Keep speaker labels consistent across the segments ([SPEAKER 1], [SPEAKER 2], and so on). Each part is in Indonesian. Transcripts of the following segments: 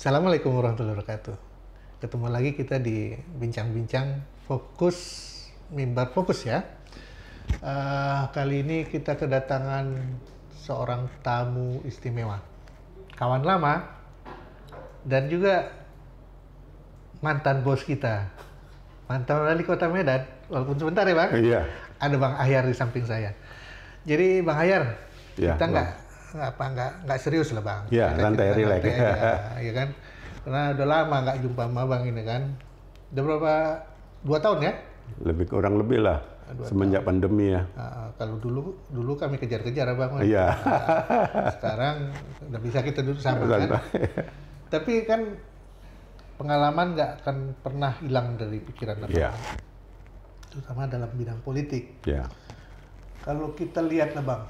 [SPEAKER 1] Assalamualaikum warahmatullahi wabarakatuh. Ketemu lagi kita di bincang-bincang fokus, mimbar fokus ya. Kali ini kita kedatangan seorang tamu istimewa, kawan lama dan juga mantan bos kita, mantan wali kota Medan, walaupun sebentar ya Bang.
[SPEAKER 2] Iya.
[SPEAKER 1] Ada Bang Ahyar di samping saya. Jadi Bang Ahyar,
[SPEAKER 2] Ya,
[SPEAKER 1] kita nggak serius lah Bang.
[SPEAKER 2] Ya, santai, rileks.
[SPEAKER 1] Ya kan? Karena udah lama nggak jumpa sama Bang ini kan. Udah berapa? 2 tahun ya?
[SPEAKER 2] Kurang lebih lah. Semenjak pandemi ya.
[SPEAKER 1] Kalau dulu kami kejar-kejar Bang.
[SPEAKER 2] Iya.
[SPEAKER 1] Sekarang udah bisa kita duduk sama kan. Tapi kan pengalaman nggak akan pernah hilang dari pikiran Abang.
[SPEAKER 2] Iya.
[SPEAKER 1] Terutama dalam bidang politik.
[SPEAKER 2] Ya.
[SPEAKER 1] Kalau kita lihat lah Bang,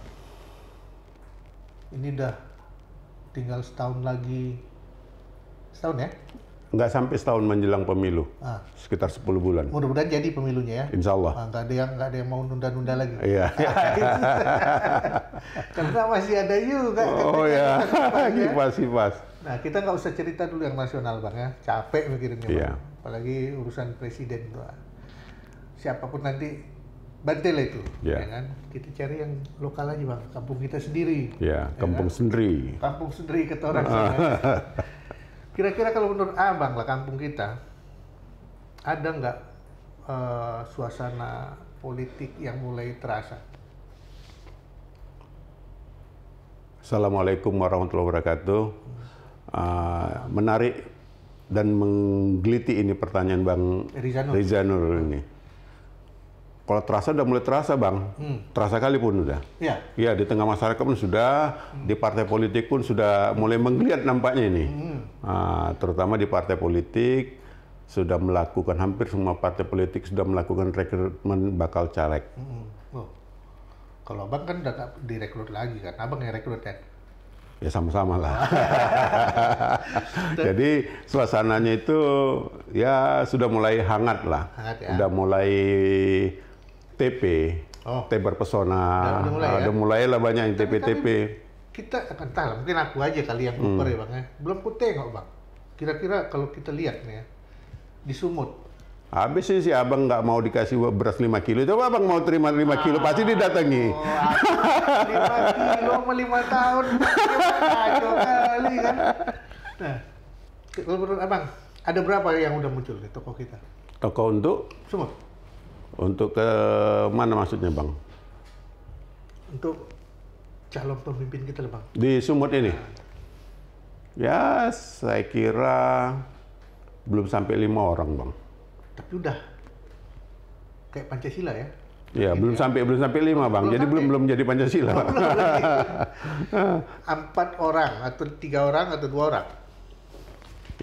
[SPEAKER 1] ini udah tinggal setahun lagi. Setahun ya?
[SPEAKER 2] Nggak sampai setahun menjelang pemilu. Sekitar 10 bulan.
[SPEAKER 1] Mudah-mudahan jadi pemilunya ya.
[SPEAKER 2] Insya Allah.
[SPEAKER 1] Nggak ada yang mau nunda-nunda lagi.
[SPEAKER 2] Iya.
[SPEAKER 1] Karena masih ada juga.
[SPEAKER 2] Oh ya, kipas.
[SPEAKER 1] Nah, kita nggak usah cerita dulu yang nasional Bang ya. Capek mikirinnya Bang.
[SPEAKER 2] Iya.
[SPEAKER 1] Apalagi urusan presiden tuh. Siapapun nanti bantel itu,
[SPEAKER 2] ya
[SPEAKER 1] kan? Kita cari yang lokal aja Bang, kampung kita sendiri.
[SPEAKER 2] Ya, kampung sendiri.
[SPEAKER 1] Kampung sendiri kata orang sana. Kira-kira kalau menurut Abang lah kampung kita, ada nggak suasana politik yang mulai terasa?
[SPEAKER 2] Assalamualaikum warahmatullahi wabarakatuh. Menarik dan menggeliti ini pertanyaan Bang Rizanur ini. Kalau terasa udah mulai terasa Bang, terasa kali pun udah.
[SPEAKER 1] Iya.
[SPEAKER 2] Ya, di tengah masyarakat pun sudah, di partai politik pun sudah mulai menggeliat nampaknya ini. Terutama di partai politik sudah melakukan, hampir semua partai politik sudah melakukan rekrutmen bakal caleg.
[SPEAKER 1] Oh. Kalau Abang kan udah nggak direkrut lagi kan, Abang yang rekrut kan?
[SPEAKER 2] Ya sama-sama lah. Jadi suasananya itu ya sudah mulai hangat lah.
[SPEAKER 1] Hangat ya.
[SPEAKER 2] Udah mulai tebar pesona. Udah mulai lah banyak yang TP.
[SPEAKER 1] Kita akan tahu, mungkin aku aja kali yang kuper ya Bang ya. Belum ku tengok Bang. Kira-kira kalau kita lihat nih ya, di Sumut.
[SPEAKER 2] Habis sih si Abang nggak mau dikasih beras 5 kilo. Coba Abang mau terima 5 kilo, pasti didatangi.
[SPEAKER 1] 5 kilo sama 5 tahun. Kacau kali kan. Nah, kalau menurut Abang, ada berapa yang udah muncul di toko kita?
[SPEAKER 2] Toko untuk?
[SPEAKER 1] Sumut.
[SPEAKER 2] Untuk ke mana maksudnya Bang?
[SPEAKER 1] Untuk calon pemimpin kita Bang.
[SPEAKER 2] Di Sumut ini? Ya, saya kira belum sampai 5 orang Bang.
[SPEAKER 1] Tapi udah kayak Pancasila ya?
[SPEAKER 2] Ya, belum sampai 5 Bang. Jadi belum jadi Pancasila.
[SPEAKER 1] 4 orang atau 3 orang atau 2 orang?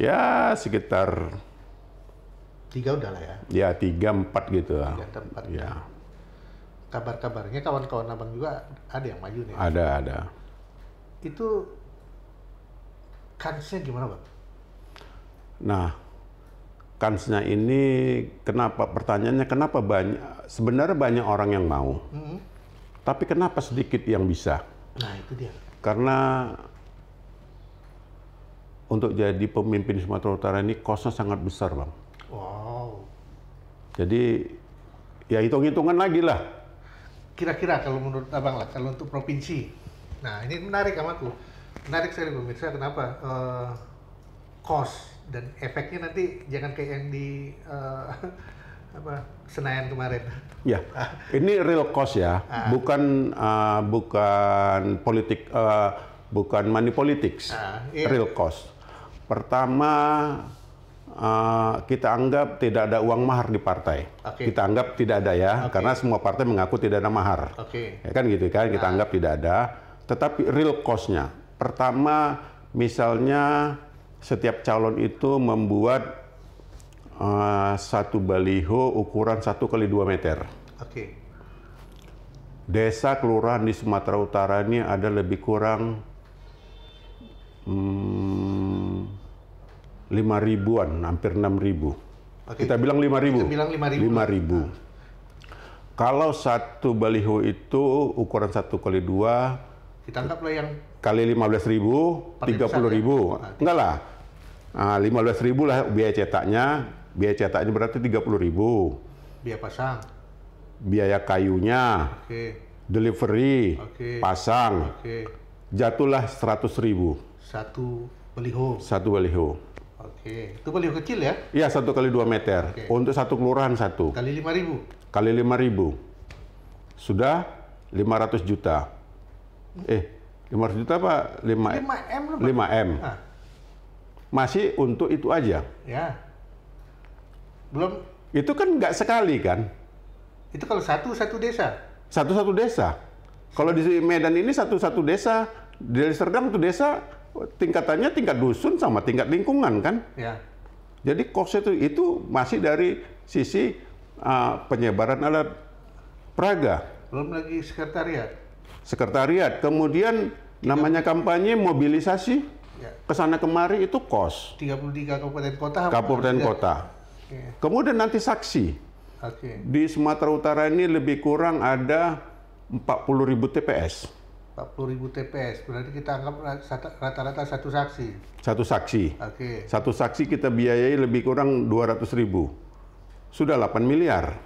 [SPEAKER 2] Ya, sekitar
[SPEAKER 1] 3 udah lah ya.
[SPEAKER 2] Ya, 3-4 gitu lah.
[SPEAKER 1] 3-4.
[SPEAKER 2] Ya.
[SPEAKER 1] Kabar-kabarnya kawan-kawan Abang juga ada yang maju nih.
[SPEAKER 2] Ada.
[SPEAKER 1] Itu kansnya gimana Bang?
[SPEAKER 2] Nah, kansnya ini pertanyaannya kenapa sebenarnya banyak orang yang mau. Tapi kenapa sedikit yang bisa?
[SPEAKER 1] Nah, itu dia.
[SPEAKER 2] Karena untuk jadi pemimpin Sumatera Utara ini kosnya sangat besar, Bang.
[SPEAKER 1] Wow.
[SPEAKER 2] Jadi ya hitung-hitungan lagi lah.
[SPEAKER 1] Kira-kira kalau menurut Abang lah, kalau untuk provinsi. Nah, ini menarik amaku. Menarik sekali pemirsa, kenapa? Kos dan efeknya nanti jangan kayak yang di Senayan kemarin.
[SPEAKER 2] Ya, ini real cost ya, bukan politik, bukan money politics,
[SPEAKER 1] iya.
[SPEAKER 2] real cost. Pertama, kita anggap tidak ada uang mahar di partai. Kita anggap tidak ada ya, karena semua partai mengaku tidak ada mahar. Ya kan gitu kan, kita anggap tidak ada. Tetapi real cost-nya, pertama misalnya setiap calon itu membuat satu baliho ukuran 1x2 meter. Desa kelurahan di Sumatera Utara ini ada lebih kurang 5.000-an, hampir 6.000. Kita bilang 5.000. 5.000. Kalau satu baliho itu ukuran 1x2,
[SPEAKER 1] kita anggaplah yang
[SPEAKER 2] kali 15.000, 30.000. Enggak lah. 15.000 lah biaya cetaknya. Biaya cetaknya berarti 30.000.
[SPEAKER 1] Biaya pasang.
[SPEAKER 2] Biaya kayunya. Delivery. Pasang. Jatuhlah 100.000.
[SPEAKER 1] Satu baliho.
[SPEAKER 2] Satu baliho.
[SPEAKER 1] Itu baliho kecil ya?
[SPEAKER 2] Iya, 1 kali 2 meter. Untuk satu kelurahan satu.
[SPEAKER 1] Kali 5.000.
[SPEAKER 2] Kali 5.000. Sudah 500 juta. 500 juta apa?
[SPEAKER 1] 5M.
[SPEAKER 2] 5M. Masih untuk itu aja.
[SPEAKER 1] Ya. Belum.
[SPEAKER 2] Itu kan nggak sekali kan?
[SPEAKER 1] Itu kalau satu desa.
[SPEAKER 2] Satu desa. Kalau di Medan ini satu desa, di Deli Serdang itu desa tingkatannya tingkat dusun sama tingkat lingkungan kan?
[SPEAKER 1] Ya.
[SPEAKER 2] Jadi cost itu masih dari sisi penyebaran alat peraga.
[SPEAKER 1] Belum lagi sekretariat.
[SPEAKER 2] Sekretariat. Kemudian namanya kampanye, mobilisasi. Kesana kemari itu kos.
[SPEAKER 1] 33 kabupaten kota.
[SPEAKER 2] Kabupaten kota. Kemudian nanti saksi. Di Sumatera Utara ini lebih kurang ada 40.000 TPS.
[SPEAKER 1] 40.000 TPS. Berarti kita anggap rata-rata satu saksi.
[SPEAKER 2] Satu saksi. Satu saksi kita biayai lebih kurang 200.000. Sudah 8 miliar.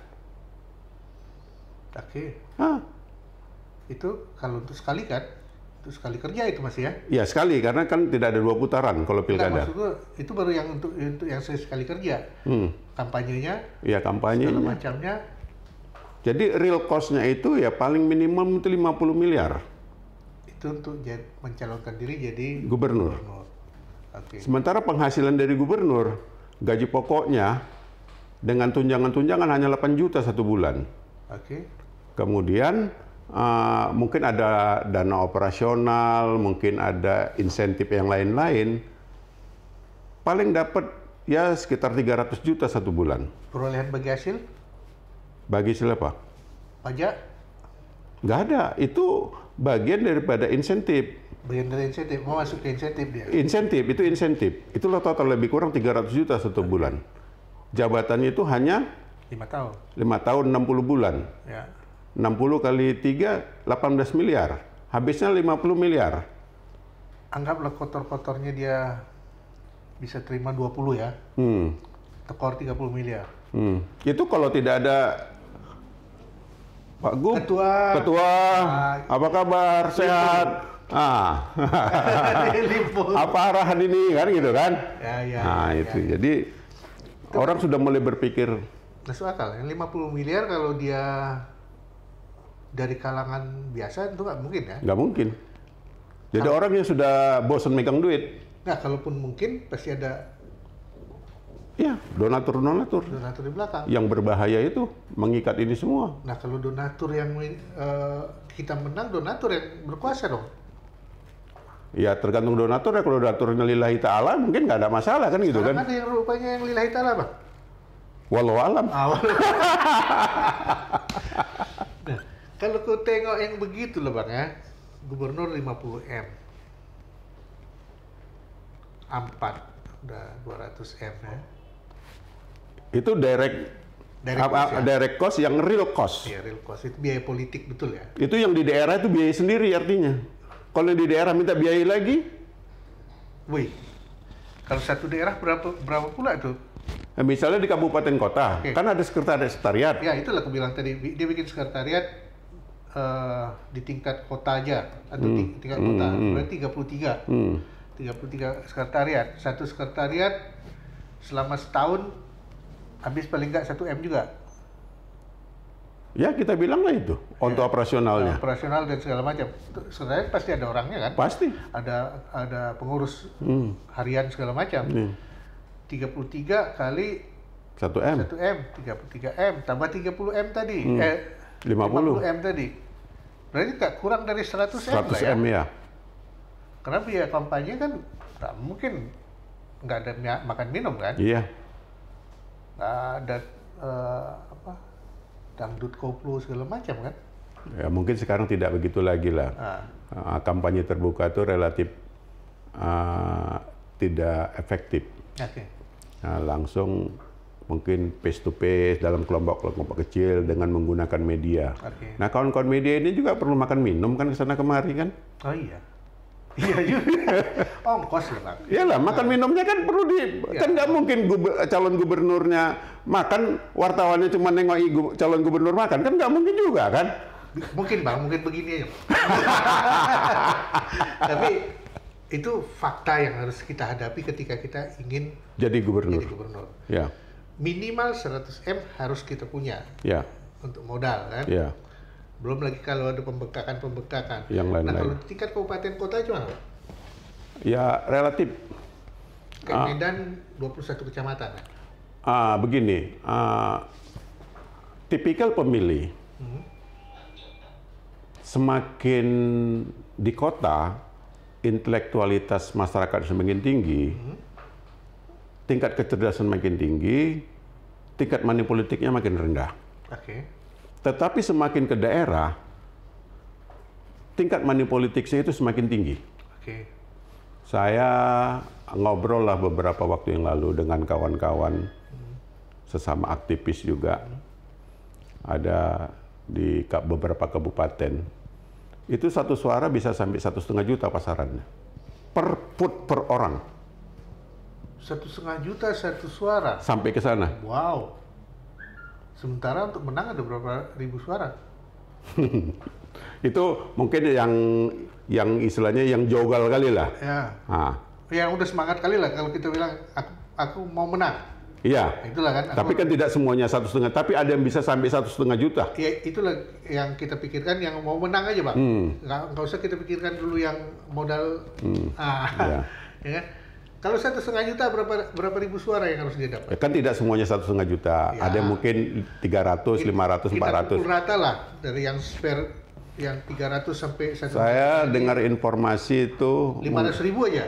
[SPEAKER 1] Itu kalau untuk sekali kan? Itu sekali kerja itu Mas ya?
[SPEAKER 2] Iya sekali, karena kan tidak ada 2 putaran kalau pilkada.
[SPEAKER 1] Maksudnya itu baru yang untuk yang sekali kerja. Kampanyenya?
[SPEAKER 2] Iya kampanye.
[SPEAKER 1] Segala macamnya.
[SPEAKER 2] Jadi real cost-nya itu ya paling minimum itu 50 miliar.
[SPEAKER 1] Itu untuk mencalonkan diri jadi
[SPEAKER 2] gubernur. Sementara penghasilan dari gubernur, gaji pokoknya dengan tunjangan-tunjangan hanya 8 juta satu bulan. Kemudian mungkin ada dana operasional, mungkin ada insentif yang lain-lain. Paling dapat ya sekitar 300 juta satu bulan.
[SPEAKER 1] Perolehan bagi hasil?
[SPEAKER 2] Bagi hasil apa?
[SPEAKER 1] Pajak?
[SPEAKER 2] Nggak ada. Itu bagian daripada insentif.
[SPEAKER 1] Bagian dari insentif? Mau masuk ke insentif dia?
[SPEAKER 2] Insentif, itu insentif. Itulah total lebih kurang 300 juta satu bulan. Jabatannya itu hanya
[SPEAKER 1] 5 tahun.
[SPEAKER 2] 5 tahun, 60 bulan. 60 kali 3, 18 miliar. Habisnya 50 miliar.
[SPEAKER 1] Anggaplah kotor-kotornya dia bisa terima 20 ya. Tekor 30 miliar.
[SPEAKER 2] Itu kalau tidak ada Pak Gub, Ketua, apa kabar? Sehat? Apa arahan ini kan gitu kan? Itu. Jadi orang sudah mulai berpikir.
[SPEAKER 1] Masuk akal. Yang 50 miliar kalau dia dari kalangan biasa itu nggak mungkin ya?
[SPEAKER 2] Nggak mungkin. Jadi orang yang sudah bosan megang duit.
[SPEAKER 1] Nah, kalaupun mungkin pasti ada.
[SPEAKER 2] Ya, donatur
[SPEAKER 1] di belakang.
[SPEAKER 2] Yang berbahaya itu mengikat ini semua.
[SPEAKER 1] Nah, kalau donatur yang kita menang, donatur yang berkuasa dong.
[SPEAKER 2] Ya, tergantung donatur ya. Kalau donaturnya lillahi ta'ala mungkin nggak ada masalah kan gitu kan?
[SPEAKER 1] Ada yang rupanya yang lillahi ta'ala, Bang?
[SPEAKER 2] Wallahu alam.
[SPEAKER 1] Nah, kalau kau tengok yang begitu loh Bang ya, gubernur 50M. 4, udah 200M ya.
[SPEAKER 2] Itu direct cost yang real cost.
[SPEAKER 1] Iya, real cost. Itu biaya politik betul ya?
[SPEAKER 2] Itu yang di daerah itu biaya sendiri artinya. Kalau di daerah minta biaya lagi?
[SPEAKER 1] Wih, kalau satu daerah berapa pula tuh?
[SPEAKER 2] Nah, misalnya di kabupaten kota, kan ada sekretariat.
[SPEAKER 1] Ya, itulah aku bilang tadi. Dia bikin sekretariat di tingkat kota aja. Atau tingkat kota. Berarti 33. 33 sekretariat. Satu sekretariat selama setahun habis paling nggak 1M juga.
[SPEAKER 2] Ya, kita bilang lah itu untuk operasionalnya.
[SPEAKER 1] Operasional dan segala macam. Sekretariat pasti ada orangnya kan?
[SPEAKER 2] Pasti.
[SPEAKER 1] Ada pengurus harian segala macam. 33 kali
[SPEAKER 2] 1M.
[SPEAKER 1] 33M tambah 30M tadi.
[SPEAKER 2] 50M
[SPEAKER 1] tadi. Berarti tak kurang dari 100M lah ya.
[SPEAKER 2] 100M ya.
[SPEAKER 1] Karena biaya kampanye kan tak mungkin nggak ada makan minum kan?
[SPEAKER 2] Iya.
[SPEAKER 1] Nggak ada dangdut koplo segala macam kan?
[SPEAKER 2] Ya mungkin sekarang tidak begitu lagi lah. Kampanye terbuka itu relatif tidak efektif. Nah, langsung mungkin face to face dalam kelompok-kelompok kecil dengan menggunakan media. Nah, kawan-kawan media ini juga perlu makan minum kan kesana kemari kan?
[SPEAKER 1] Oh iya. Iya juga. Ongkos ya Bang.
[SPEAKER 2] Iyalah, makan minumnya kan perlu kan nggak mungkin calon gubernurnya makan, wartawannya cuma nengok calon gubernur makan, kan nggak mungkin juga kan?
[SPEAKER 1] Mungkin Bang, mungkin begini aja. Tapi itu fakta yang harus kita hadapi ketika kita ingin
[SPEAKER 2] jadi gubernur. Ya.
[SPEAKER 1] Minimal 100 M harus kita punya.
[SPEAKER 2] Ya.
[SPEAKER 1] Untuk modal kan.
[SPEAKER 2] Ya.
[SPEAKER 1] Belum lagi kalau ada pembekakan.
[SPEAKER 2] Yang lain-lain.
[SPEAKER 1] Nah, kalau tingkat kabupaten kota gimana, Pak?
[SPEAKER 2] Ya, relatif.
[SPEAKER 1] Kayak Medan 21 kecamatan.
[SPEAKER 2] Begini, tipikal pemilih semakin di kota intelektualitas masyarakat semakin tinggi, tingkat kecerdasan makin tinggi, tingkat money politiknya makin rendah. Tetapi semakin ke daerah, tingkat money politiknya itu semakin tinggi. Saya ngobrol lah beberapa waktu yang lalu dengan kawan-kawan sesama aktivis juga, ada di beberapa kabupaten. Itu satu suara bisa sampai 1,5 juta pasarannya per orang.
[SPEAKER 1] 1,5 juta satu suara.
[SPEAKER 2] Sampai ke sana.
[SPEAKER 1] Wow. Sementara untuk menang ada berapa ribu suara?
[SPEAKER 2] Itu mungkin yang istilahnya yang jogal kali lah.
[SPEAKER 1] Ya. Yang udah semangat kali lah kalau kita bilang aku mau menang.
[SPEAKER 2] Iya.
[SPEAKER 1] Itulah kan.
[SPEAKER 2] Tapi kan tidak semuanya 1,5, tapi ada yang bisa sampai 1,5 juta.
[SPEAKER 1] Ya, itulah yang kita pikirkan, yang mau menang aja Bang. Nggak usah kita pikirkan dulu yang modal. Ya kan? Kalau 1,5 juta berapa ribu suara yang harus dia dapat?
[SPEAKER 2] Kan tidak semuanya 1,5 juta. Ya. Ada mungkin 300, 500, 400. Kita
[SPEAKER 1] pukul rata lah dari yang spare yang 300 sampai 1 juta.
[SPEAKER 2] Saya dengar informasi itu
[SPEAKER 1] 500.000 aja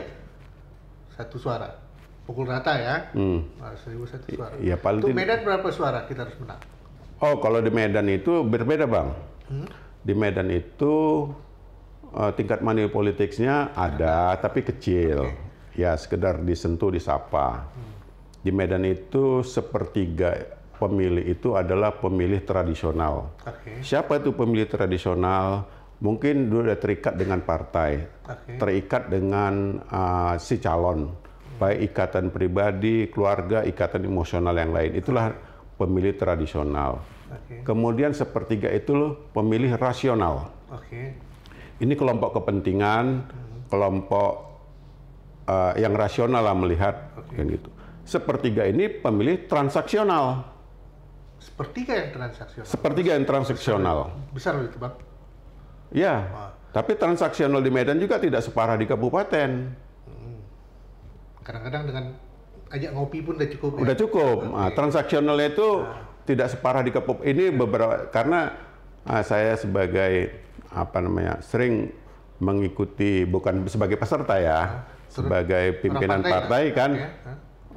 [SPEAKER 1] satu suara. Pukul rata ya, 1.000 satu suara.
[SPEAKER 2] Ya, paling
[SPEAKER 1] untuk Medan berapa suara kita harus menang?
[SPEAKER 2] Oh, kalau di Medan itu berbeda Bang. Di Medan itu tingkat money politicsnya ada, tapi kecil. Ya, sekedar disentuh, disapa. Di Medan itu sepertiga pemilih itu adalah pemilih tradisional. Siapa itu pemilih tradisional? Mungkin sudah terikat dengan partai, terikat dengan si calon. Baik ikatan pribadi, keluarga, ikatan emosional yang lain. Itulah pemilih tradisional. Kemudian sepertiga itu pemilih rasional. Ini kelompok kepentingan, kelompok yang rasional lah melihat. Kan gitu. Sepertiga ini pemilih transaksional. Sepertiga yang transaksional.
[SPEAKER 1] Besar itu Bang?
[SPEAKER 2] Ya, tapi transaksional di Medan juga tidak separah di kabupaten.
[SPEAKER 1] Kadang-kadang dengan ajak ngopi pun udah cukup.
[SPEAKER 2] Udah cukup. Transaksionalnya itu tidak separah di kabupaten. Ini beberapa karena saya sebagai sering mengikuti, bukan sebagai peserta ya, sebagai pimpinan partai kan,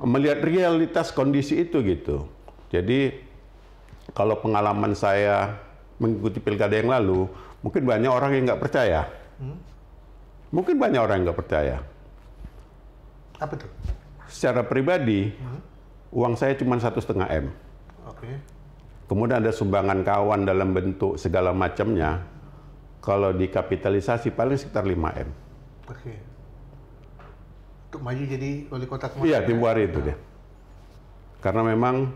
[SPEAKER 2] melihat realitas kondisi itu gitu. Jadi kalau pengalaman saya mengikuti pilkada yang lalu, mungkin banyak orang yang nggak percaya. Mungkin banyak orang yang nggak percaya.
[SPEAKER 1] Apa tuh?
[SPEAKER 2] Secara pribadi, uang saya cuma 1,5 M. Kemudian ada sumbangan kawan dalam bentuk segala macamnya. Kalau dikapitalisasi paling sekitar 5 M.
[SPEAKER 1] Untuk maju jadi wali kota
[SPEAKER 2] Kemayoran. Iya, Tempo hari itu deh. Karena memang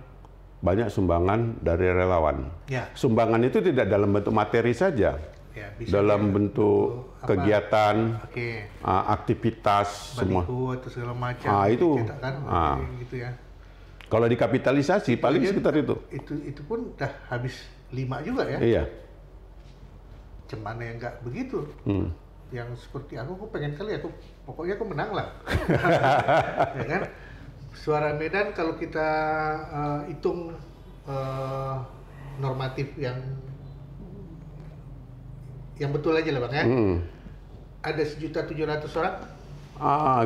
[SPEAKER 2] banyak sumbangan dari relawan. Sumbangan itu tidak dalam bentuk materi saja. Dalam bentuk kegiatan, aktivitas, semua.
[SPEAKER 1] Atau segala macam.
[SPEAKER 2] Itu.
[SPEAKER 1] Gitu ya.
[SPEAKER 2] Kalau dikapitalisasi paling sekitar itu.
[SPEAKER 1] Itu pun udah habis 5 juga ya.
[SPEAKER 2] Iya.
[SPEAKER 1] Cuman yang nggak begitu. Yang seperti aku pengen kali pokoknya aku menang lah. Ya kan? Suara Medan kalau kita hitung normatif yang betul aja lah Bang ya. Ada 1.700.000 orang.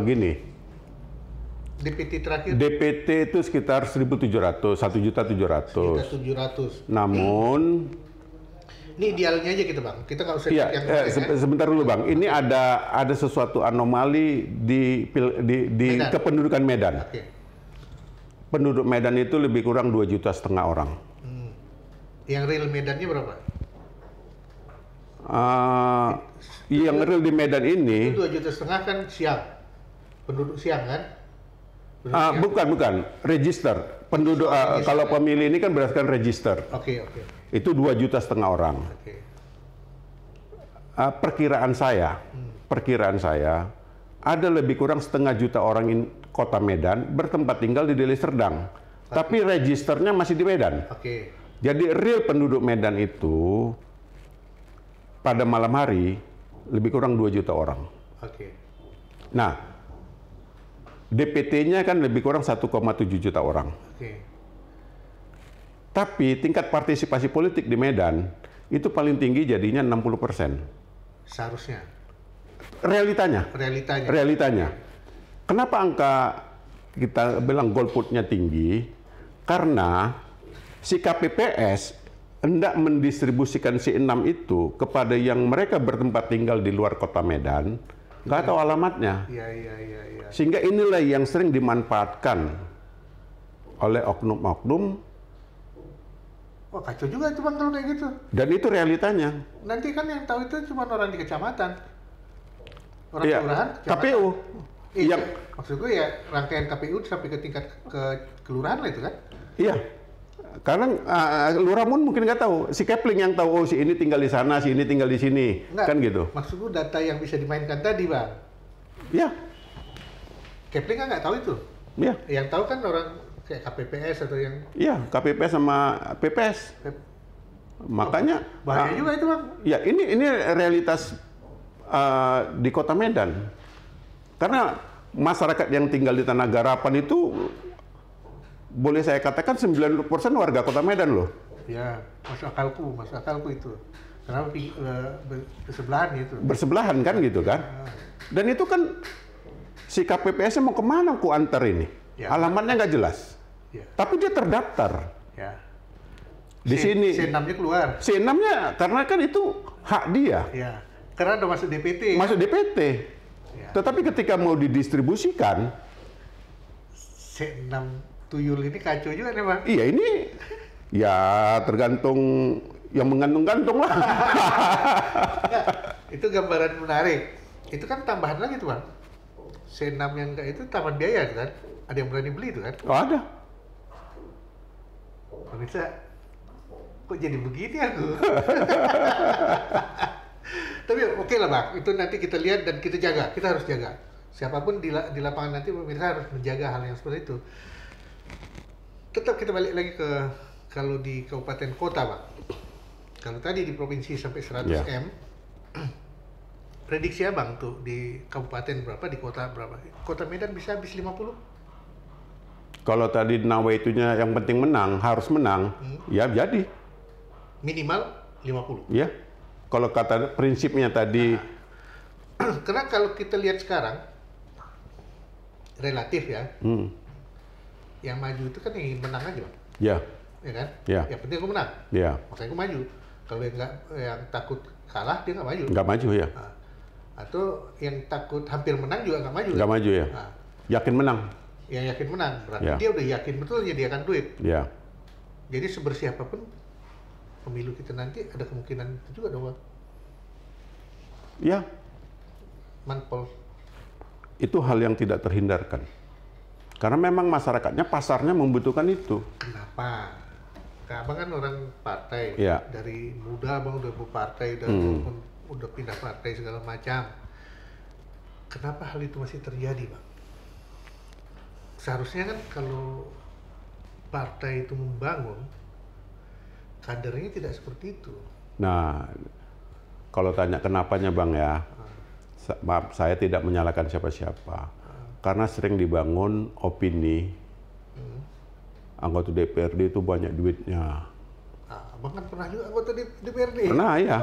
[SPEAKER 2] Gini.
[SPEAKER 1] DPT terakhir.
[SPEAKER 2] DPT itu sekitar 1.700, 1.700.000.
[SPEAKER 1] 1.700.
[SPEAKER 2] Namun
[SPEAKER 1] ini idealnya aja kita Bang. Kita nggak usah
[SPEAKER 2] sebentar dulu Bang. Ini ada sesuatu anomali di Medan. Kependudukan Medan. Penduduk Medan itu lebih kurang 2,5 juta orang.
[SPEAKER 1] Yang real Medannya berapa?
[SPEAKER 2] Yang real di Medan ini...
[SPEAKER 1] Itu 2,5 juta kan siang, penduduk siang kan?
[SPEAKER 2] Bukan, register. Penduduk, kalau pemilih ini kan berdasarkan register.
[SPEAKER 1] Oke.
[SPEAKER 2] Itu 2,5 juta orang. Perkiraan saya, ada lebih kurang 0,5 juta orang kota Medan bertempat tinggal di Deli Serdang. Tapi registernya masih di Medan. Jadi real penduduk Medan itu pada malam hari lebih kurang 2 juta orang. Nah, DPT-nya kan lebih kurang 1,7 juta orang. Tapi tingkat partisipasi politik di Medan itu paling tinggi jadinya 60%.
[SPEAKER 1] Seharusnya.
[SPEAKER 2] Realitanya. Kenapa angka kita bilang golputnya tinggi? Karena si KPPS hendak mendistribusikan si 6 itu kepada yang mereka bertempat tinggal di luar kota Medan, nggak tahu alamatnya. Sehingga inilah yang sering dimanfaatkan oleh oknum-oknum.
[SPEAKER 1] Wah, kacau juga itu Bang kalau kayak gitu.
[SPEAKER 2] Dan itu realitanya.
[SPEAKER 1] Nanti kan yang tahu itu cuma orang di kecamatan. Orang kelurahan,
[SPEAKER 2] KPU.
[SPEAKER 1] Maksud gue ya rangkaian KPU sampai ke tingkat kelurahan lah itu kan?
[SPEAKER 2] Iya. Karena lurah mungkin nggak tahu. Si Kepling yang tahu, si ini tinggal di sana, si ini tinggal di sini.
[SPEAKER 1] Enggak,
[SPEAKER 2] kan gitu.
[SPEAKER 1] Maksud gue data yang bisa dimainkan tadi, Bang.
[SPEAKER 2] Iya.
[SPEAKER 1] Kepling kan nggak tahu itu.
[SPEAKER 2] Iya.
[SPEAKER 1] Yang tahu kan orang kayak KPPS atau yang...
[SPEAKER 2] Iya, KPPS sama PPS. Makanya...
[SPEAKER 1] bahaya juga itu, Bang.
[SPEAKER 2] Ya, ini realitas di kota Medan. Karena masyarakat yang tinggal di Tanah Garapan itu boleh saya katakan 90% warga kota Medan loh.
[SPEAKER 1] Ya, masuk akalku itu. Karena bersebelahan itu.
[SPEAKER 2] Bersebelahan kan gitu kan. Dan itu kan si KPPS mau kemana ku antar ini? Alamatnya nggak jelas. Tapi dia terdaftar. Di sini.
[SPEAKER 1] C6-nya keluar.
[SPEAKER 2] C6-nya karena kan itu hak dia.
[SPEAKER 1] Karena udah masuk DPT.
[SPEAKER 2] Masuk DPT. Tetapi ketika mau didistribusikan,
[SPEAKER 1] C6 tuyul ini kacau juga nih Bang.
[SPEAKER 2] Iya ini ya tergantung yang menggantung-gantung lah.
[SPEAKER 1] Itu gambaran menarik. Itu kan tambahan lagi tuh Bang. C6 yang kayak itu tambahan biaya kan? Ada yang berani beli itu kan?
[SPEAKER 2] Oh ada.
[SPEAKER 1] Pemirsa, kok jadi begini aku? Tapi oke lah Bang, itu nanti kita lihat dan kita jaga, kita harus jaga. Siapapun di lapangan nanti pemirsa harus menjaga hal yang seperti itu. Tetap kita balik lagi ke kalau di kabupaten kota Bang. Kalau tadi di provinsi sampai 100 M, prediksi Abang tuh di kabupaten berapa, di kota berapa? Kota Medan bisa habis 50?
[SPEAKER 2] Kalau tadi nawaitunya yang penting menang, harus menang, ya jadi.
[SPEAKER 1] Minimal 50?
[SPEAKER 2] Ya. Kalau kata prinsipnya tadi...
[SPEAKER 1] Karena kalau kita lihat sekarang, relatif ya, yang maju itu kan yang ingin menang aja Bang.
[SPEAKER 2] Ya.
[SPEAKER 1] Ya kan?
[SPEAKER 2] Ya.
[SPEAKER 1] Yang penting aku menang.
[SPEAKER 2] Ya.
[SPEAKER 1] Makanya aku maju. Kalau yang takut kalah, dia nggak maju.
[SPEAKER 2] Nggak maju ya.
[SPEAKER 1] Atau yang takut hampir menang juga nggak maju.
[SPEAKER 2] Nggak maju ya. Yakin menang.
[SPEAKER 1] Yang yakin menang, berarti dia udah yakin betul menyediakan duit.
[SPEAKER 2] Ya.
[SPEAKER 1] Jadi sebersih apapun pemilu kita nanti ada kemungkinan itu juga dong Bang.
[SPEAKER 2] Ya.
[SPEAKER 1] Manpol.
[SPEAKER 2] Itu hal yang tidak terhindarkan. Karena memang masyarakatnya, pasarnya membutuhkan itu.
[SPEAKER 1] Kenapa? Kak Abang kan orang partai.
[SPEAKER 2] Ya.
[SPEAKER 1] Dari muda Abang udah berpartai, udah pindah partai segala macam. Kenapa hal itu masih terjadi Bang? Seharusnya kan kalau partai itu membangun, kadernya tidak seperti itu.
[SPEAKER 2] Nah, kalau tanya kenapanya Bang ya, maaf saya tidak menyalahkan siapa-siapa. Karena sering dibangun opini, anggota DPRD itu banyak duitnya.
[SPEAKER 1] Abang kan pernah juga anggota DPRD?
[SPEAKER 2] Pernah ya,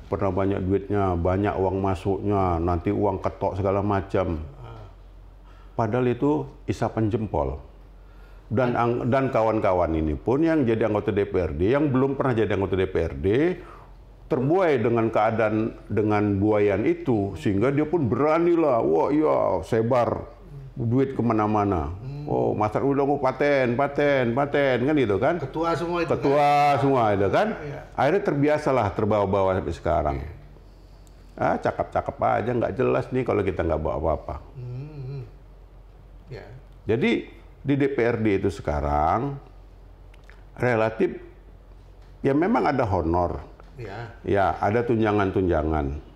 [SPEAKER 2] pernah banyak duitnya, banyak uang masuknya, nanti uang ketok segala macam. Padahal itu isapan jempol. Dan kawan-kawan ini pun yang jadi anggota DPRD, yang belum pernah jadi anggota DPRD, terbuai dengan keadaan, dengan buayan itu, sehingga dia pun beranilah, wah iya sebar duit kemana-mana. Oh, masyarakat udah mau paten, kan gitu kan?
[SPEAKER 1] Ketua semua itu.
[SPEAKER 2] Ketua kan? Semua itu kan? Akhirnya terbiasalah terbawa-bawa sampai sekarang. cakep-cakep aja, nggak jelas nih kalau kita nggak bawa apa-apa.
[SPEAKER 1] Ya.
[SPEAKER 2] Jadi di DPRD itu sekarang relatif ya memang ada honor, ya ada tunjangan-tunjangan.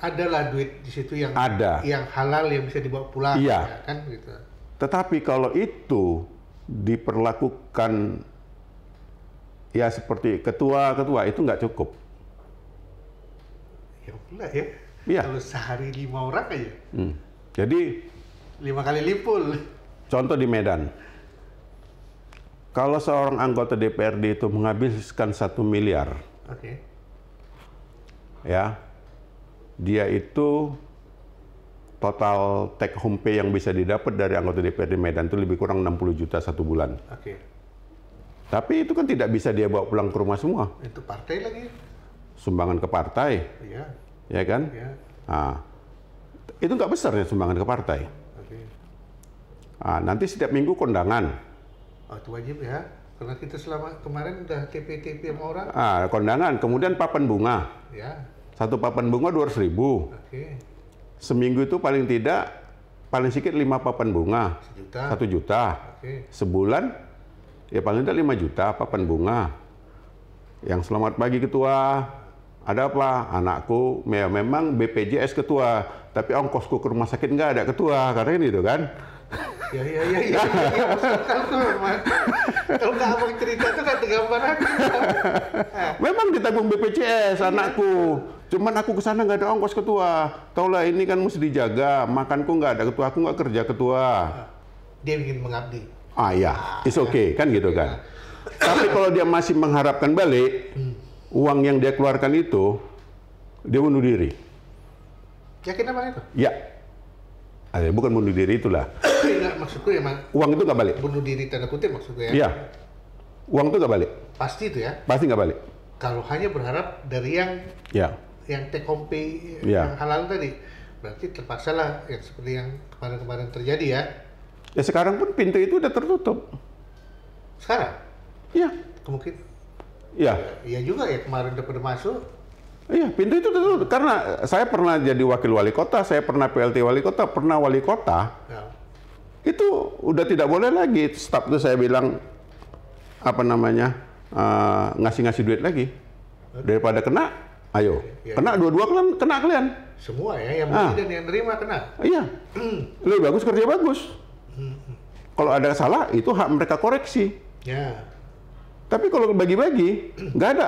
[SPEAKER 1] Adalah duit di situ yang
[SPEAKER 2] ada,
[SPEAKER 1] yang halal yang bisa dibawa pulang,
[SPEAKER 2] ya
[SPEAKER 1] kan gitu.
[SPEAKER 2] Tetapi kalau itu diperlakukan ya seperti ketua-ketua itu nggak cukup.
[SPEAKER 1] Ya pula ya.
[SPEAKER 2] Iya.
[SPEAKER 1] Kalau sehari 5 orang aja.
[SPEAKER 2] Jadi
[SPEAKER 1] 5 kali limpul.
[SPEAKER 2] Contoh di Medan. Kalau seorang anggota DPRD itu menghabiskan 1 miliar, ya, dia itu total take home pay yang bisa didapat dari anggota DPRD Medan itu lebih kurang 60 juta 1 bulan. Tapi itu kan tidak bisa dia bawa pulang ke rumah semua.
[SPEAKER 1] Itu partai lagi.
[SPEAKER 2] Sumbangan ke partai, ya kan? Nah, itu nggak besar ya sumbangan ke partai. Nanti setiap minggu kondangan.
[SPEAKER 1] Oh, itu wajib ya, karena kita selama kemarin udah TP sama orang.
[SPEAKER 2] Kondangan, kemudian papan bunga. Satu papan bunga 200.000. Seminggu itu paling sedikit 5 papan bunga. 1 juta. Sebulan ya paling tidak 5 juta papan bunga. Yang selamat pagi ketua, ada apa? Anakku memang BPJS ketua, tapi ongkosku ke rumah sakit nggak ada ketua, karena ini itu kan.
[SPEAKER 1] Iya. Kalau nggak abang cerita tuh nggak gambaran.
[SPEAKER 2] Memang ditanggung BPJS anakku, cuman aku kesana nggak ada ongkos ketua. Taulah ini kan mesti dijaga, makanku nggak ada ketua, aku nggak kerja ketua.
[SPEAKER 1] Dia ingin mengabdi.
[SPEAKER 2] Ya, it's okay kan gitu kan. Tapi kalau dia masih mengharapkan balik uang yang dia keluarkan itu, dia bunuh diri.
[SPEAKER 1] Yakin apa itu?
[SPEAKER 2] Ya. Bukan bunuh diri itulah.
[SPEAKER 1] Enggak, maksudku ya,
[SPEAKER 2] uang itu nggak balik.
[SPEAKER 1] Bunuh diri tanda kutip maksudnya ya?
[SPEAKER 2] Iya. Uang itu nggak balik.
[SPEAKER 1] Pasti itu ya?
[SPEAKER 2] Pasti nggak balik.
[SPEAKER 1] Kalau hanya berharap dari yang take home pay yang halal tadi, berarti terpaksa lah yang seperti yang kemarin-kemarin terjadi ya?
[SPEAKER 2] Ya sekarang pun pintu itu udah tertutup.
[SPEAKER 1] Sekarang?
[SPEAKER 2] Iya.
[SPEAKER 1] Kemungkinan?
[SPEAKER 2] Iya.
[SPEAKER 1] Iya juga ya, kemarin udah pada masuk.
[SPEAKER 2] Iya, pintu itu tertutup. Karena saya pernah jadi wakil wali kota, saya pernah PLT wali kota, pernah wali kota. Itu udah tidak boleh lagi. Staf itu saya bilang, ngasih-ngasih duit lagi. Daripada kena, ayo. Kena dua-dua kena kalian.
[SPEAKER 1] Semua ya, yang beli dan yang nerima kena.
[SPEAKER 2] Iya. Lebih bagus kerja bagus. Kalau ada salah, itu hak mereka koreksi.
[SPEAKER 1] Ya.
[SPEAKER 2] Tapi kalau bagi-bagi, nggak ada.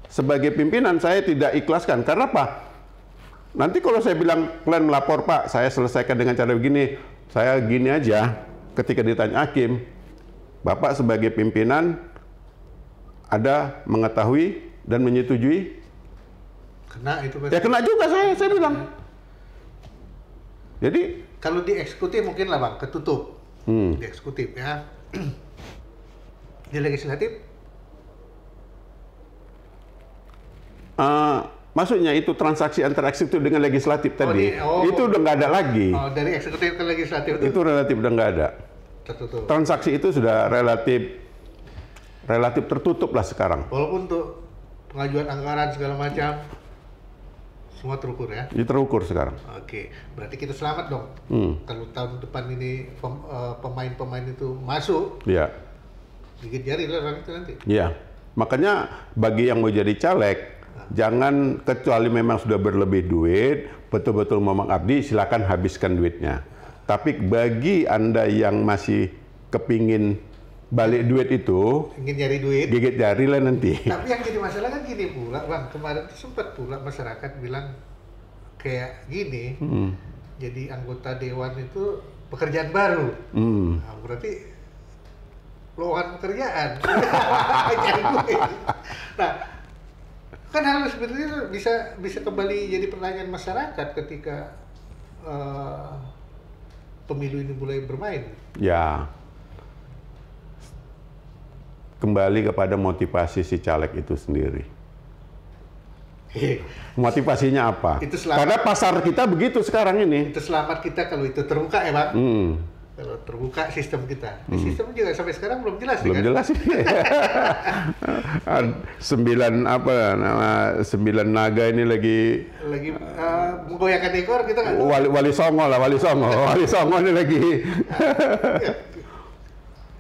[SPEAKER 2] Sebagai pimpinan saya tidak ikhlaskan. Karena apa? Nanti kalau saya bilang kalian melapor Pak, saya selesaikan dengan cara begini. Saya gini aja. Ketika ditanya hakim, Bapak sebagai pimpinan ada mengetahui dan menyetujui.
[SPEAKER 1] Kena itu pasti.
[SPEAKER 2] Ya kena juga saya bilang. Jadi
[SPEAKER 1] kalau di eksekutif mungkin lah Bang, ketutup. Di eksekutif ya. Di legislatif?
[SPEAKER 2] Maksudnya itu transaksi antara eksekutif dengan legislatif tadi, itu udah nggak ada lagi.
[SPEAKER 1] Dari eksekutif ke legislatif
[SPEAKER 2] itu relatif udah nggak ada.
[SPEAKER 1] Tertutup.
[SPEAKER 2] Transaksi itu sudah relatif tertutup lah sekarang.
[SPEAKER 1] Walaupun untuk pengajuan anggaran segala macam, semua terukur ya?
[SPEAKER 2] Terukur sekarang.
[SPEAKER 1] Oke, berarti kita selamat dong. Kalau tahun depan ini pemain-pemain itu masuk, gigit jari lah orang itu nanti.
[SPEAKER 2] Iya, makanya bagi yang mau jadi caleg, jangan kecuali memang sudah berlebih duit, betul-betul mau mengabdi, silakan habiskan duitnya. Tapi bagi Anda yang masih kepingin balik duit itu,
[SPEAKER 1] ingin nyari duit,
[SPEAKER 2] gigit jari lah nanti.
[SPEAKER 1] Tapi yang jadi masalah kan gini pula, Bang, kemarin sempat pula masyarakat bilang kayak gini, jadi anggota dewan itu pekerjaan baru. Nah, berarti lowongan pekerjaan. Nah, kan hal seperti itu bisa kembali jadi pertanyaan masyarakat ketika pemilu ini mulai bermain.
[SPEAKER 2] Ya, kembali kepada motivasi si caleg itu sendiri. Motivasinya apa? Karena pasar kita begitu sekarang ini.
[SPEAKER 1] Itu selamat kita kalau itu terbuka ya Bang. Kalau terbuka sistem kita, di sistem juga sampai sekarang belum jelas.
[SPEAKER 2] Belum jelas sih. 9 naga ini lagi
[SPEAKER 1] menggoyahkan ekor kita nggak tahu.
[SPEAKER 2] Wali Songo ini lagi.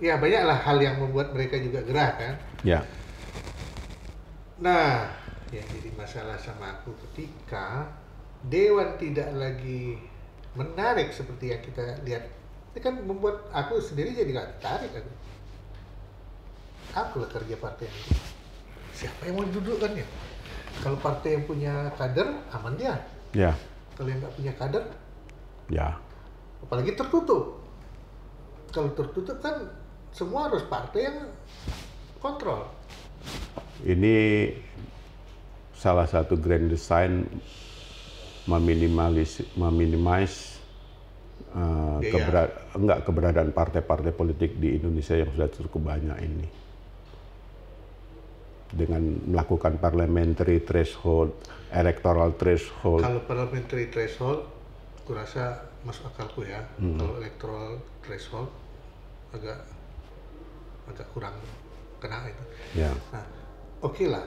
[SPEAKER 1] Ya banyaklah hal yang membuat mereka juga gerah kan.
[SPEAKER 2] Ya.
[SPEAKER 1] Nah, yang jadi masalah sama aku ketika Dewan tidak lagi menarik seperti yang kita lihat, itu kan membuat aku sendiri jadi nggak tertarik aku. Aku lah kerja partai ini. Siapa yang mau duduk kan ya? Kalau partai yang punya kader, aman dia.
[SPEAKER 2] Ya.
[SPEAKER 1] Kalau yang nggak punya kader,
[SPEAKER 2] ya.
[SPEAKER 1] Apalagi tertutup. Kalau tertutup kan semua harus partai yang kontrol.
[SPEAKER 2] Ini salah satu grand design meminimais keberadaan partai-partai politik di Indonesia yang sudah cukup banyak ini. Dengan melakukan parliamentary threshold, electoral threshold.
[SPEAKER 1] Kalau parliamentary threshold, aku rasa masuk akalku ya. Kalau electoral threshold agak kurang kena itu.
[SPEAKER 2] Ya.
[SPEAKER 1] Nah, oke lah.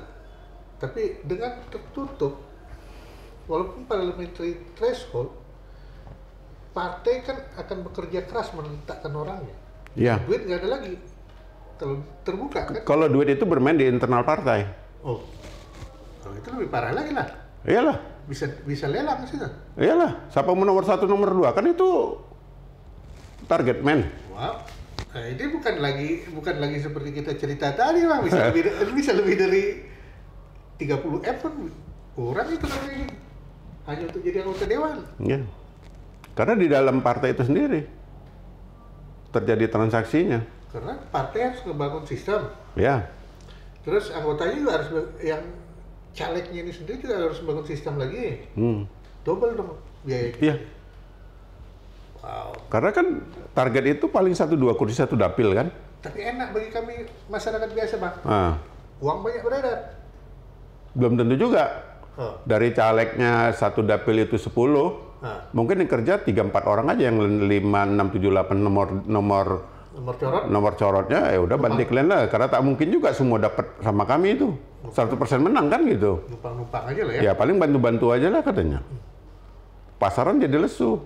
[SPEAKER 1] Tapi dengan tertutup, walaupun parliamentary threshold, partai kan akan bekerja keras menentakkan orangnya.
[SPEAKER 2] Ya.
[SPEAKER 1] Duit nggak ada lagi. Kalau terbuka kan?
[SPEAKER 2] Kalau duit itu bermain di internal partai.
[SPEAKER 1] Oh, kalau itu lebih parah lagi lah.
[SPEAKER 2] Iyalah.
[SPEAKER 1] Bisa lelang sih kan?
[SPEAKER 2] Iyalah. Siapa mau nomor 1, nomor 2 kan itu target man.
[SPEAKER 1] Wow. Nah, ini bukan lagi seperti kita cerita tadi, Bang. Bisa lebih dari 30 M pun kurang itu kan ini. Hanya untuk jadi anggota dewan.
[SPEAKER 2] Ya. Karena di dalam partai itu sendiri terjadi transaksinya.
[SPEAKER 1] Karena partai harus ngebangun sistem.
[SPEAKER 2] Ya.
[SPEAKER 1] Terus anggotanya juga harus, yang calegnya ini sendiri juga harus bangun sistem lagi. Double dong biaya.
[SPEAKER 2] Iya.
[SPEAKER 1] Wow.
[SPEAKER 2] Karena kan target itu paling 1-2 kursi 1 dapil kan.
[SPEAKER 1] Tapi enak bagi kami masyarakat biasa, Bang. Uang banyak beredar.
[SPEAKER 2] Belum tentu juga. Dari calegnya 1 dapil itu 10, mungkin yang kerja 3-4 orang aja, yang 5, 6, 7, 8 nomor corotnya ya udah banting lah, karena tak mungkin juga semua dapat sama kami itu 100% menang kan gitu.
[SPEAKER 1] Numpang aja lah ya.
[SPEAKER 2] Ya paling bantu aja lah katanya. Pasaran jadi lesu.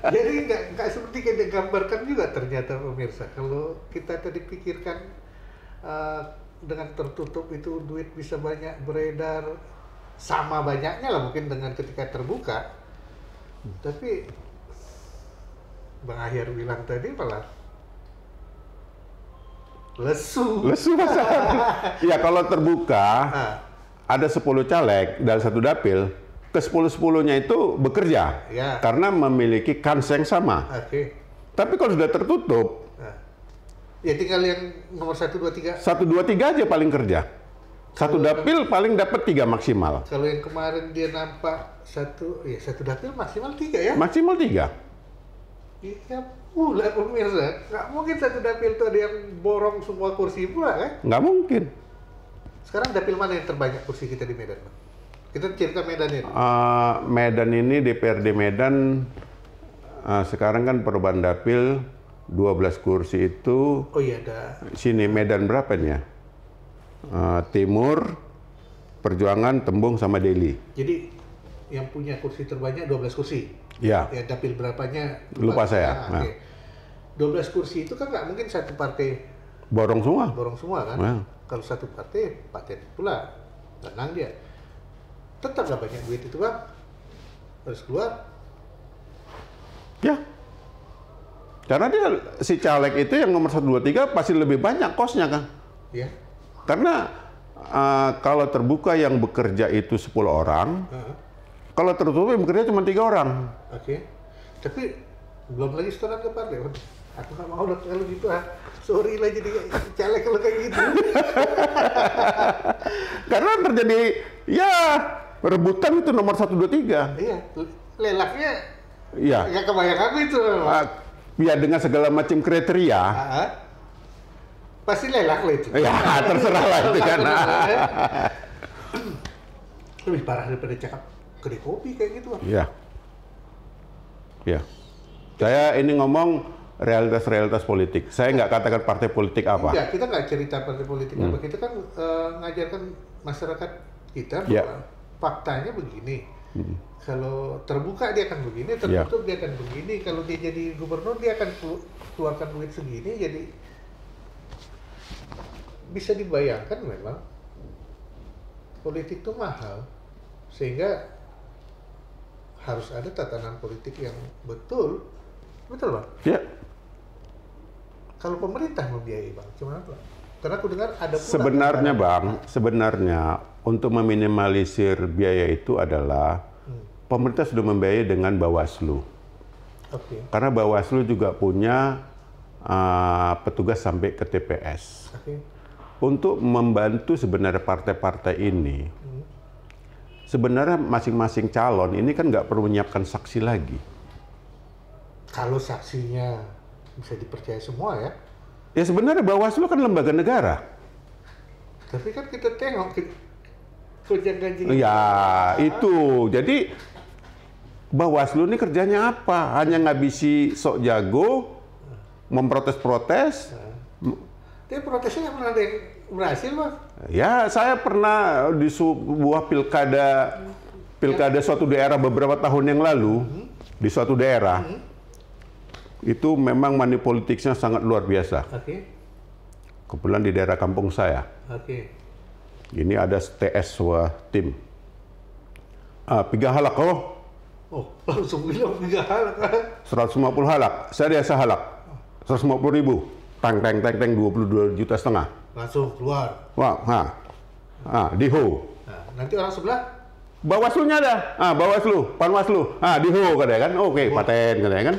[SPEAKER 1] Jadi nggak seperti yang digambarkan juga ternyata pemirsa. Kalau kita tadi pikirkan dengan tertutup itu duit bisa banyak beredar, sama banyaknya lah mungkin dengan ketika terbuka. Tapi Bang Ahyar bilang tadi malah lesu pasaran. Ya kalau terbuka ada 10 caleg dari 1 dapil, ke 10-10-nya itu bekerja karena memiliki kans yang sama. Tapi kalau sudah tertutup, ya tinggal yang nomor 1, 2, 3.
[SPEAKER 2] 1, 2, 3 aja paling kerja. 1 dapil paling dapat 3 maksimal.
[SPEAKER 1] Kalau yang kemarin dia nampak 1 dapil maksimal 3 ya?
[SPEAKER 2] Maksimal 3.
[SPEAKER 1] Iya pula pemirsa, nggak mungkin 1 dapil itu ada yang borong semua kursi pula kan?
[SPEAKER 2] Nggak mungkin.
[SPEAKER 1] Sekarang dapil mana yang terbanyak kursi kita di Medan, Bang? Kita cerita Medan ini.
[SPEAKER 2] Medan ini, DPRD Medan, sekarang kan perubahan dapil 12 kursi itu.
[SPEAKER 1] Oh iya ada.
[SPEAKER 2] Sini Medan berapa nih ya? Timur, Perjuangan, Tembung, sama Deli.
[SPEAKER 1] Jadi yang punya kursi terbanyak 12 kursi?
[SPEAKER 2] Ya.
[SPEAKER 1] Ya dapil berapanya?
[SPEAKER 2] Lupa saya.
[SPEAKER 1] Okay. 12 kursi itu kan nggak mungkin satu partai
[SPEAKER 2] borong semua.
[SPEAKER 1] Borong semua kan? Kalau satu partai pula, tenang dia. Tetap nggak banyak duit itu, Bang. Harus keluar.
[SPEAKER 2] Ya. Karena dia, si caleg itu yang nomor 1, 2, 3 pasti lebih banyak kosnya kan?
[SPEAKER 1] Iya.
[SPEAKER 2] Karena kalau terbuka yang bekerja itu 10 orang, kalau tertutup yang bekerja cuma 3 orang.
[SPEAKER 1] Oke. Tapi belum lagi setoran ke partai. Aku nggak mau udah kalau gitu sorry lah jadi caleg kalau kayak gitu. Karena
[SPEAKER 2] terjadi ya rebutan itu nomor 1, 2, 3.
[SPEAKER 1] Iya. Lelaknya.
[SPEAKER 2] Iya.
[SPEAKER 1] Nggak kebayang aku itu.
[SPEAKER 2] Ya dengan segala macam kriteria.
[SPEAKER 1] Pasti lelak lah itu.
[SPEAKER 2] Ya terserah lah itu kan.
[SPEAKER 1] Lebih parah daripada cakap kedai kopi kayak gitu, Bang.
[SPEAKER 2] Iya. Iya. Saya ini ngomong realitas-realitas politik. Saya nggak katakan partai politik apa.
[SPEAKER 1] Enggak, kita nggak cerita partai politik apa. Kita kan ngajarkan masyarakat kita bahwa faktanya begini. Kalau terbuka dia akan begini, tertutup dia akan begini. Kalau dia jadi gubernur dia akan keluarkan duit segini. Jadi bisa dibayangkan memang politik itu mahal, sehingga harus ada tatanan politik yang betul Bang?
[SPEAKER 2] Ya.
[SPEAKER 1] Kalau pemerintah membiayai Bang, gimana Bang? Karena aku dengar ada pula
[SPEAKER 2] sebenarnya Bang, sebenarnya untuk meminimalisir biaya itu adalah pemerintah sudah membiayai dengan Bawaslu. Karena Bawaslu juga punya petugas sampai ke TPS. Untuk membantu sebenarnya partai-partai ini, sebenarnya masing-masing calon ini kan nggak perlu menyiapkan saksi lagi.
[SPEAKER 1] Kalau saksinya bisa dipercaya semua ya?
[SPEAKER 2] Ya sebenarnya Bawaslu kan lembaga negara.
[SPEAKER 1] Tapi kan kita tengok kojang-ganjing.
[SPEAKER 2] Ya itu, jadi Bawaslu ini kerjanya apa? Hanya ngabisi sok jago, memprotes-protes.
[SPEAKER 1] Tapi protesnya nggak pernah ada yang berhasil, Bang.
[SPEAKER 2] Ya, saya pernah di sebuah pilkada suatu daerah beberapa tahun yang lalu, di suatu daerah, itu memang money politiknya sangat luar biasa. Kebetulan di daerah kampung saya. Ini ada TS tim. Piga halak,
[SPEAKER 1] langsung bilang 3 halak.
[SPEAKER 2] 150 halak, saya biasa halak. 150.000. Tang 22,5 juta.
[SPEAKER 1] Langsung keluar.
[SPEAKER 2] Wah, diho.
[SPEAKER 1] Nanti orang sebelah
[SPEAKER 2] Bawaslunya ada. Bawaslu, Panwaslu. Diho katanya kan. Oke, paten katanya kan.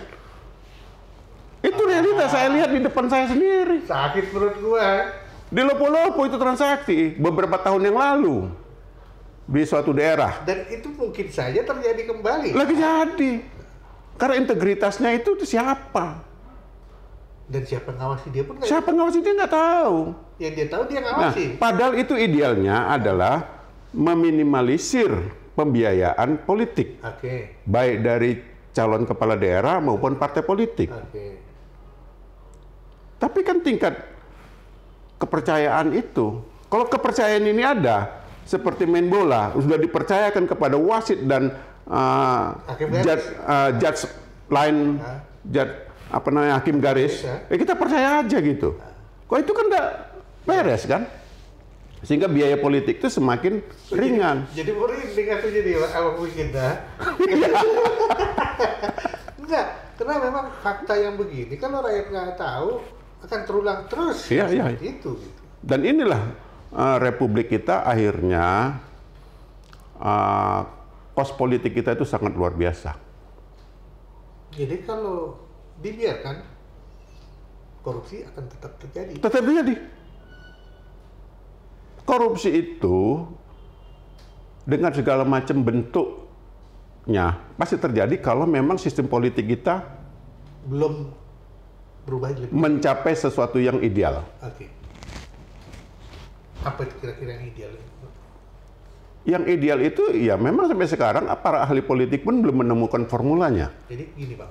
[SPEAKER 2] Itu realitas saya lihat di depan saya sendiri.
[SPEAKER 1] Sakit perut gua.
[SPEAKER 2] Di Lopo-Lopo itu transaksi beberapa tahun yang lalu di suatu daerah.
[SPEAKER 1] Dan itu mungkin saja terjadi kembali.
[SPEAKER 2] Lagi jadi. Karena integritasnya itu siapa?
[SPEAKER 1] Dan siapa ngawasi dia pun nggak.
[SPEAKER 2] Siapa ngawasi dia nggak tahu.
[SPEAKER 1] Yang dia tahu dia ngawasi.
[SPEAKER 2] Padahal itu idealnya adalah meminimalisir pembiayaan politik. Baik dari calon kepala daerah maupun partai politik. Tapi kan tingkat kepercayaan itu, kalau kepercayaan ini ada, seperti main bola, sudah dipercayakan kepada wasit dan judge line, hakim garis, kita percaya aja gitu. Kok itu kan nggak beres kan? Sehingga biaya politik itu semakin ringan.
[SPEAKER 1] Jadi merinding aku jadi awak kita. Enggak, karena memang fakta yang begini, kalau rakyat nggak tahu akan terulang terus. Itu. Gitu. Dan
[SPEAKER 2] inilah republik kita akhirnya kos politik kita itu sangat luar biasa.
[SPEAKER 1] Jadi kalau dibiarkan, korupsi akan tetap terjadi.
[SPEAKER 2] Tetap terjadi. Korupsi itu dengan segala macam bentuknya pasti terjadi kalau memang sistem politik kita
[SPEAKER 1] belum berubah
[SPEAKER 2] mencapai sesuatu yang ideal.
[SPEAKER 1] Apa itu kira-kira yang ideal?
[SPEAKER 2] Yang ideal itu ya memang sampai sekarang para ahli politik pun belum menemukan formulanya.
[SPEAKER 1] Jadi gini Bang,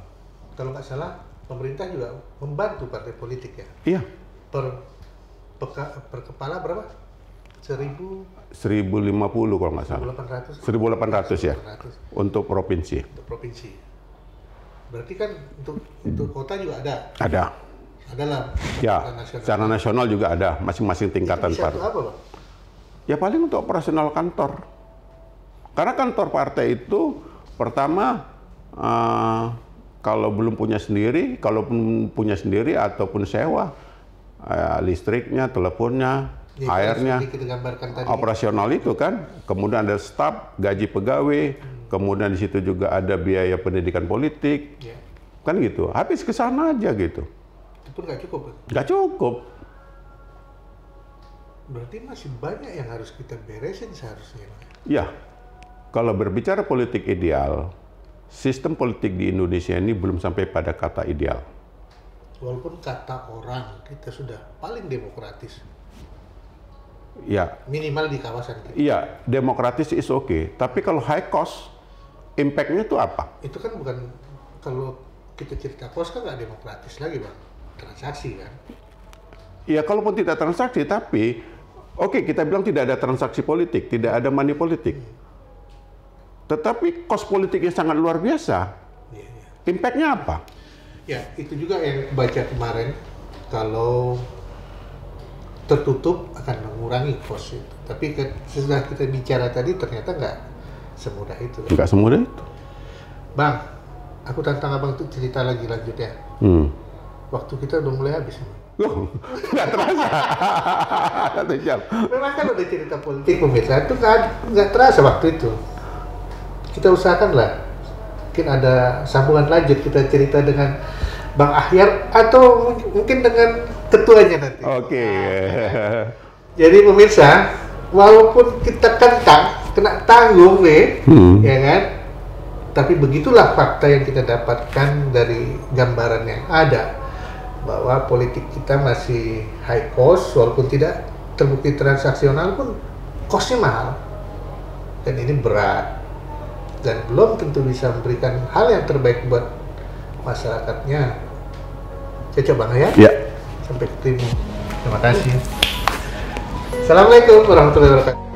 [SPEAKER 1] kalau nggak salah pemerintah juga membantu partai politik ya?
[SPEAKER 2] Iya.
[SPEAKER 1] Per kepala berapa?
[SPEAKER 2] 1.050 kalau nggak salah.
[SPEAKER 1] 1.800
[SPEAKER 2] ya. Untuk provinsi. Berarti kan untuk kota juga ada? Ada lah. Ya, secara nasional juga ada, masing-masing tingkatan partai.
[SPEAKER 1] Itu apa, Bang?
[SPEAKER 2] Ya paling untuk operasional kantor. Karena kantor partai itu pertama kalau belum punya sendiri, kalaupun punya sendiri ataupun sewa, listriknya, teleponnya, airnya, operasional itu kan. Kemudian ada staf, gaji pegawai, kemudian di situ juga ada biaya pendidikan politik, kan gitu. Habis ke sana aja gitu.
[SPEAKER 1] Itu pun nggak cukup.
[SPEAKER 2] Nggak cukup.
[SPEAKER 1] Berarti masih banyak yang harus kita beresin seharusnya.
[SPEAKER 2] Ya, kalau berbicara politik ideal, sistem politik di Indonesia ini belum sampai pada kata ideal.
[SPEAKER 1] Walaupun kata orang kita sudah paling demokratis.
[SPEAKER 2] Ya.
[SPEAKER 1] Minimal di kawasan kita.
[SPEAKER 2] Iya, demokratis is okay. Tapi kalau high cost, impact-nya itu apa?
[SPEAKER 1] Itu kan bukan, kalau kita cerita pos kan nggak demokratis lagi Bang, transaksi kan?
[SPEAKER 2] Ya kalaupun tidak transaksi, tapi oke, kita bilang tidak ada transaksi politik, tidak ada money politik. Tetapi cost politiknya sangat luar biasa. Impact-nya apa?
[SPEAKER 1] Ya, itu juga yang baca kemarin, kalau tertutup akan mengurangi cost itu. Tapi setelah kita bicara tadi ternyata nggak semudah itu.
[SPEAKER 2] Nggak semudah itu.
[SPEAKER 1] Bang, aku tantang abang untuk cerita lagi lanjutnya. Waktu kita udah mulai habis.
[SPEAKER 2] Loh, nggak terasa.
[SPEAKER 1] Memang kan udah cerita politik pemirsa itu nggak terasa waktu itu. Kita usahakanlah, mungkin ada sambungan lanjut kita cerita dengan Bang Ahyar atau mungkin dengan ketuanya nanti.
[SPEAKER 2] Oke.
[SPEAKER 1] Jadi pemirsa, walaupun kita kena tanggung nih, ya kan? Tapi begitulah fakta yang kita dapatkan dari gambaran yang ada, bahwa politik kita masih high cost, walaupun tidak terbukti transaksional pun costnya mahal, dan ini berat dan belum tentu bisa memberikan hal yang terbaik buat masyarakatnya. Cocok Bang ya?
[SPEAKER 2] Ya.
[SPEAKER 1] Sampai ketemu. Terima kasih. Assalamualaikum warahmatullahi wabarakatuh.